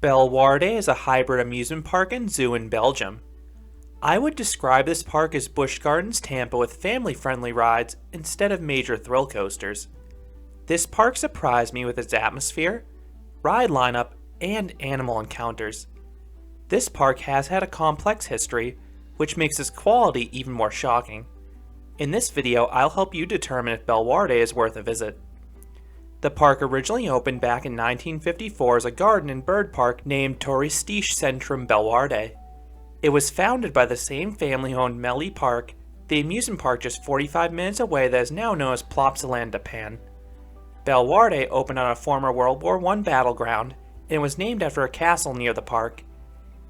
Bellewaerde is a hybrid amusement park and zoo in Belgium. I would describe this park as Busch Gardens Tampa with family-friendly rides instead of major thrill coasters. This park surprised me with its atmosphere, ride lineup, and animal encounters. This park has had a complex history, which makes its quality even more shocking. In this video, I'll help you determine if Bellewaerde is worth a visit. The park originally opened back in 1954 as a garden and bird park named Toeristische Centrum Bellewaerde. It was founded by the same family-owned Melie Park, the amusement park just 45 minutes away that is now known as Plopsaland de Pan. Bellewaerde opened on a former World War I battleground, and was named after a castle near the park.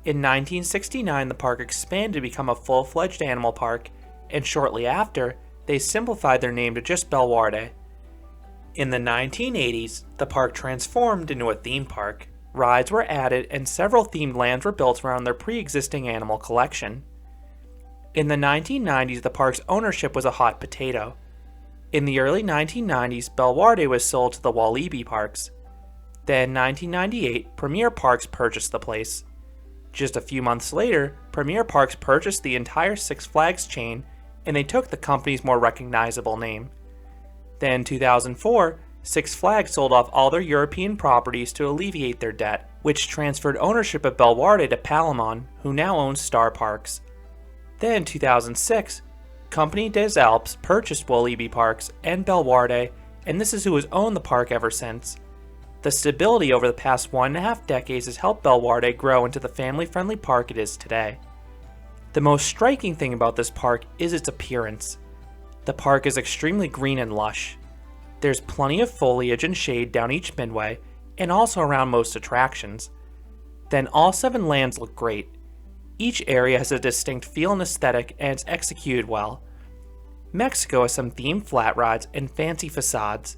In 1969, the park expanded to become a full-fledged animal park, and shortly after, they simplified their name to just Bellewaerde. In the 1980s, the park transformed into a theme park. Rides were added and several themed lands were built around their pre-existing animal collection. In the 1990s, the park's ownership was a hot potato. In the early 1990s, Bellewaerde was sold to the Walibi Parks. Then in 1998, Premier Parks purchased the place. Just a few months later, Premier Parks purchased the entire Six Flags chain, and they took the company's more recognizable name. Then in 2004, Six Flags sold off all their European properties to alleviate their debt, which transferred ownership of Bellewaerde to Palomon, who now owns Star Parks. Then in 2006, Compagnie des Alpes purchased Walibi Parks and Bellewaerde, and this is who has owned the park ever since. The stability over the past 1.5 decades has helped Bellewaerde grow into the family-friendly park it is today. The most striking thing about this park is its appearance. The park is extremely green and lush. There's plenty of foliage and shade down each midway, and also around most attractions. Then all 7 lands look great. Each area has a distinct feel and aesthetic, and it's executed well. Mexico has some themed flat rides and fancy facades.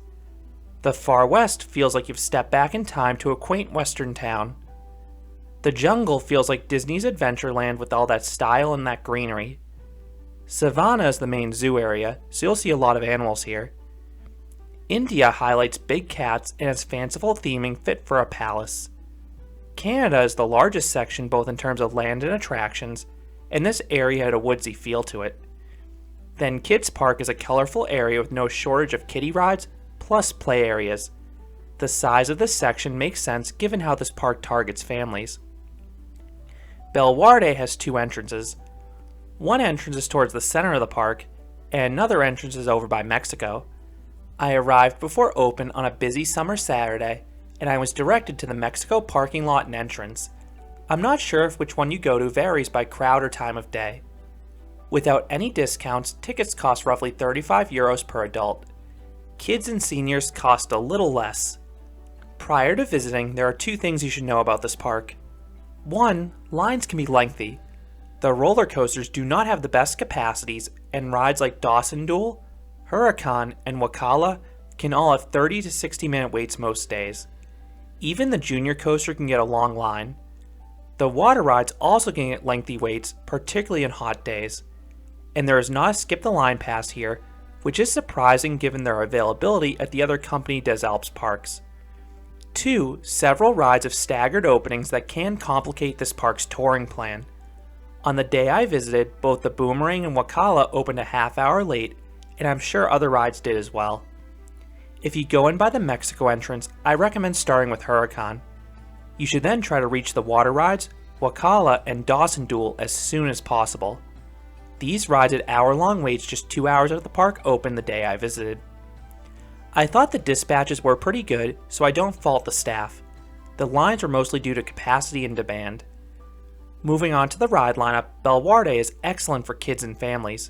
The Far West feels like you've stepped back in time to a quaint western town. The jungle feels like Disney's Adventureland with all that style and that greenery. Savannah is the main zoo area, so you'll see a lot of animals here. India highlights big cats and has fanciful theming fit for a palace. Canada is the largest section both in terms of land and attractions, and this area had a woodsy feel to it. Then Kids Park is a colorful area with no shortage of kiddie rides, plus play areas. The size of this section makes sense given how this park targets families. Bellewaerde has 2 entrances. One entrance is towards the center of the park, and another entrance is over by Mexico. I arrived before open on a busy summer Saturday, and I was directed to the Mexico parking lot and entrance. I'm not sure if which one you go to varies by crowd or time of day. Without any discounts, tickets cost roughly 35 euros per adult. Kids and seniors cost a little less. Prior to visiting, there are 2 things you should know about this park. 1. Lines can be lengthy. The roller coasters do not have the best capacities, and rides like Dawson Duel, Huracan, and Wakala can all have 30 to 60 minute waits most days. Even the junior coaster can get a long line. The water rides also can get lengthy waits, particularly in hot days. And there is not a skip the line pass here, which is surprising given their availability at the other Compagnie des Alpes parks. 2. Several rides have staggered openings that can complicate this park's touring plan. On the day I visited, both the Boomerang and Wakala opened a half hour late, and I'm sure other rides did as well. If you go in by the Mexico entrance, I recommend starting with Huracan. You should then try to reach the water rides, Wakala, and Dawson Duel as soon as possible. These rides had hour-long waits just 2 hours after the park opened the day I visited. I thought the dispatches were pretty good, so I don't fault the staff. The lines were mostly due to capacity and demand. Moving on to the ride lineup, Bellewaerde is excellent for kids and families,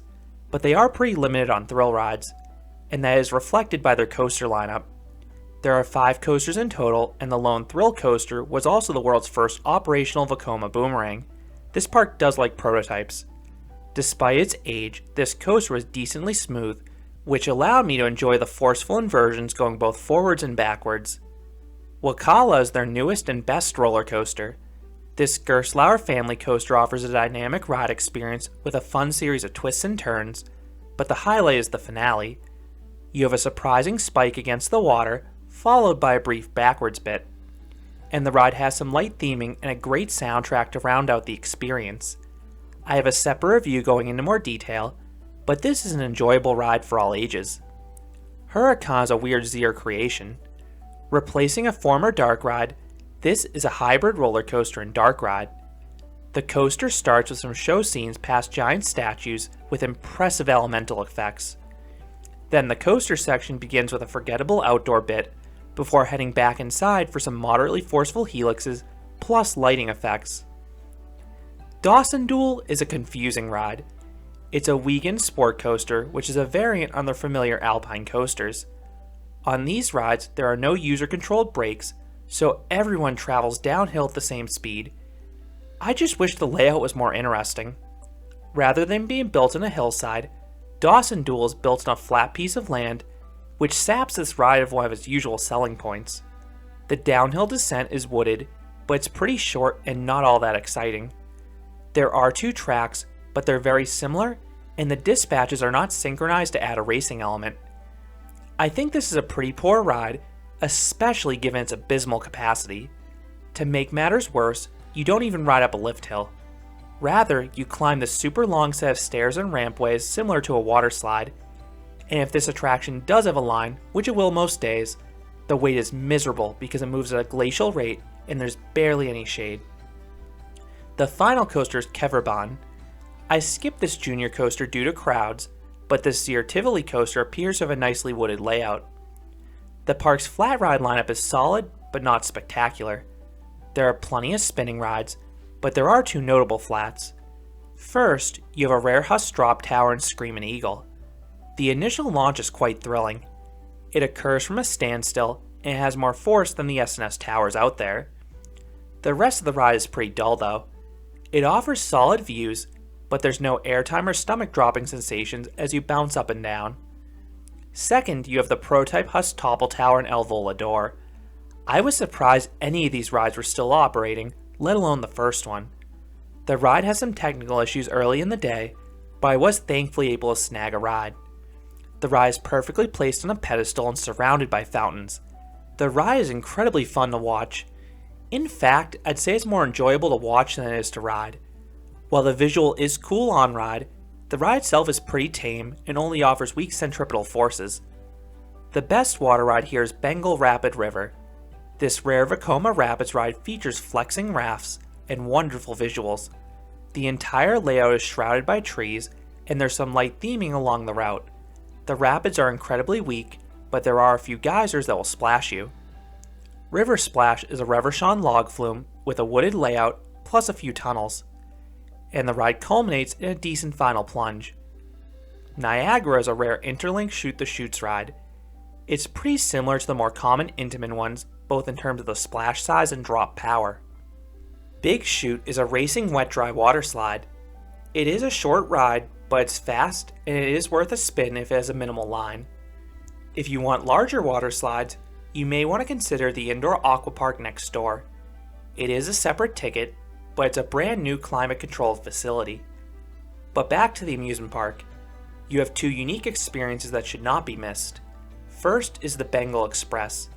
but they are pretty limited on thrill rides, and that is reflected by their coaster lineup. There are 5 coasters in total, and the lone thrill coaster was also the world's first operational Vekoma Boomerang. This park does like prototypes. Despite its age, this coaster was decently smooth, which allowed me to enjoy the forceful inversions going both forwards and backwards. Wakala is their newest and best roller coaster. This Gerstlauer family coaster offers a dynamic ride experience with a fun series of twists and turns, but the highlight is the finale. You have a surprising spike against the water, followed by a brief backwards bit. and the ride has some light theming and a great soundtrack to round out the experience. I have a separate review going into more detail, but this is an enjoyable ride for all ages. Huracan is a weird Zero creation. Replacing a former dark ride, this is a hybrid roller coaster and dark ride. The coaster starts with some show scenes past giant statues with impressive elemental effects. Then the coaster section begins with a forgettable outdoor bit before heading back inside for some moderately forceful helixes plus lighting effects. Dawson Duel is a confusing ride. It's a Wiegand sport coaster, which is a variant on the familiar Alpine coasters. On these rides, there are no user-controlled brakes, so everyone travels downhill at the same speed. I just wish the layout was more interesting. Rather than being built on a hillside, Dawson Duel is built on a flat piece of land, which saps this ride of one of its usual selling points. The downhill descent is wooded, but it's pretty short and not all that exciting. There are 2 tracks, but they're very similar, and the dispatches are not synchronized to add a racing element. I think this is a pretty poor ride, especially given its abysmal capacity. To make matters worse, you don't even ride up a lift hill. Rather, you climb the super long set of stairs and rampways similar to a water slide, and if this attraction does have a line, which it will most days, the wait is miserable because it moves at a glacial rate and there's barely any shade. The final coaster is Keverbahn. I skipped this junior coaster due to crowds, but this Zero Tivoli coaster appears to have a nicely wooded layout. The park's flat ride lineup is solid, but not spectacular. There are plenty of spinning rides, but there are 2 notable flats. First, you have a rare Huss Drop Tower and Screamin' Eagle. The initial launch is quite thrilling. It occurs from a standstill and has more force than the S&S towers out there. The rest of the ride is pretty dull though. It offers solid views, but there's no airtime or stomach dropping sensations as you bounce up and down. Second, you have the prototype Huss Topple Tower and El Volador. I was surprised any of these rides were still operating, let alone the first one. The ride has some technical issues early in the day, but I was thankfully able to snag a ride. The ride is perfectly placed on a pedestal and surrounded by fountains. The ride is incredibly fun to watch. In fact, I'd say it's more enjoyable to watch than it is to ride. While the visual is cool on ride, the ride itself is pretty tame and only offers weak centripetal forces. The best water ride here is Bengal Rapid River. This rare Vekoma Rapids ride features flexing rafts and wonderful visuals. The entire layout is shrouded by trees, and there's some light theming along the route. The rapids are incredibly weak, but there are a few geysers that will splash you. River Splash is a Reverchon log flume with a wooded layout plus a few tunnels, and the ride culminates in a decent final plunge. Niagara is a rare interlink shoot the chutes ride. It's pretty similar to the more common Intamin ones, both in terms of the splash size and drop power. Big Chute is a racing wet dry water slide. It is a short ride, but it's fast and it is worth a spin if it has a minimal line. If you want larger water slides, you may want to consider the indoor aqua park next door. It is a separate ticket, but it's a brand new climate controlled facility. But back to the amusement park. You have 2 unique experiences that should not be missed. First is the Bengal Express.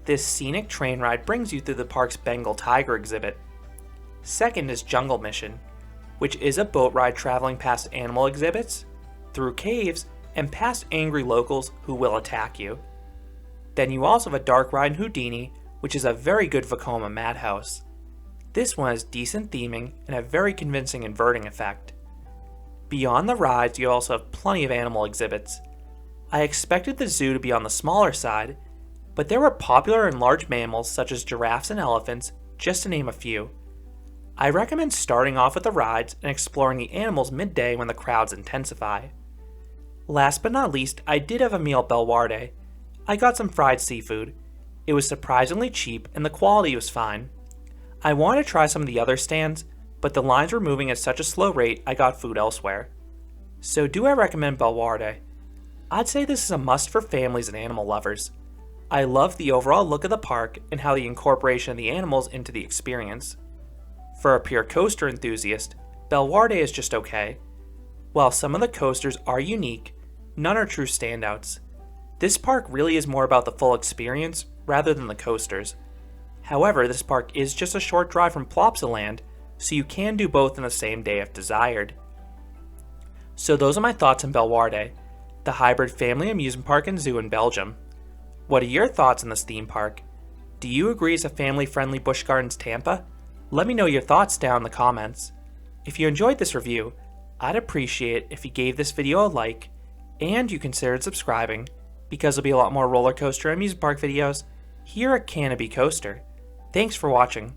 This scenic train ride brings you through the park's Bengal Tiger exhibit. Second is Jungle Mission, which is a boat ride traveling past animal exhibits, through caves, and past angry locals who will attack you. Then you also have a dark ride in Houdini, which is a very good Vekoma madhouse. This one has decent theming and a very convincing inverting effect. Beyond the rides, you also have plenty of animal exhibits. I expected the zoo to be on the smaller side, but there were popular and large mammals such as giraffes and elephants, just to name a few. I recommend starting off with the rides and exploring the animals midday when the crowds intensify. Last but not least, I did have a meal at Bellewaerde. I got some fried seafood. It was surprisingly cheap and the quality was fine. I wanted to try some of the other stands, but the lines were moving at such a slow rate I got food elsewhere. So do I recommend Bellewaerde? I'd say this is a must for families and animal lovers. I love the overall look of the park and how the incorporation of the animals into the experience. For a pure coaster enthusiast, Bellewaerde is just okay. While some of the coasters are unique, none are true standouts. This park really is more about the full experience rather than the coasters. However, this park is just a short drive from Plopsaland, so you can do both in the same day if desired. So those are my thoughts on Bellewaerde, the hybrid family amusement park and zoo in Belgium. What are your thoughts on this theme park? Do you agree it's a family-friendly Busch Gardens Tampa? Let me know your thoughts down in the comments. If you enjoyed this review, I'd appreciate if you gave this video a like and you considered subscribing, because there'll be a lot more roller coaster and amusement park videos here at Canopy Coaster. Thanks for watching.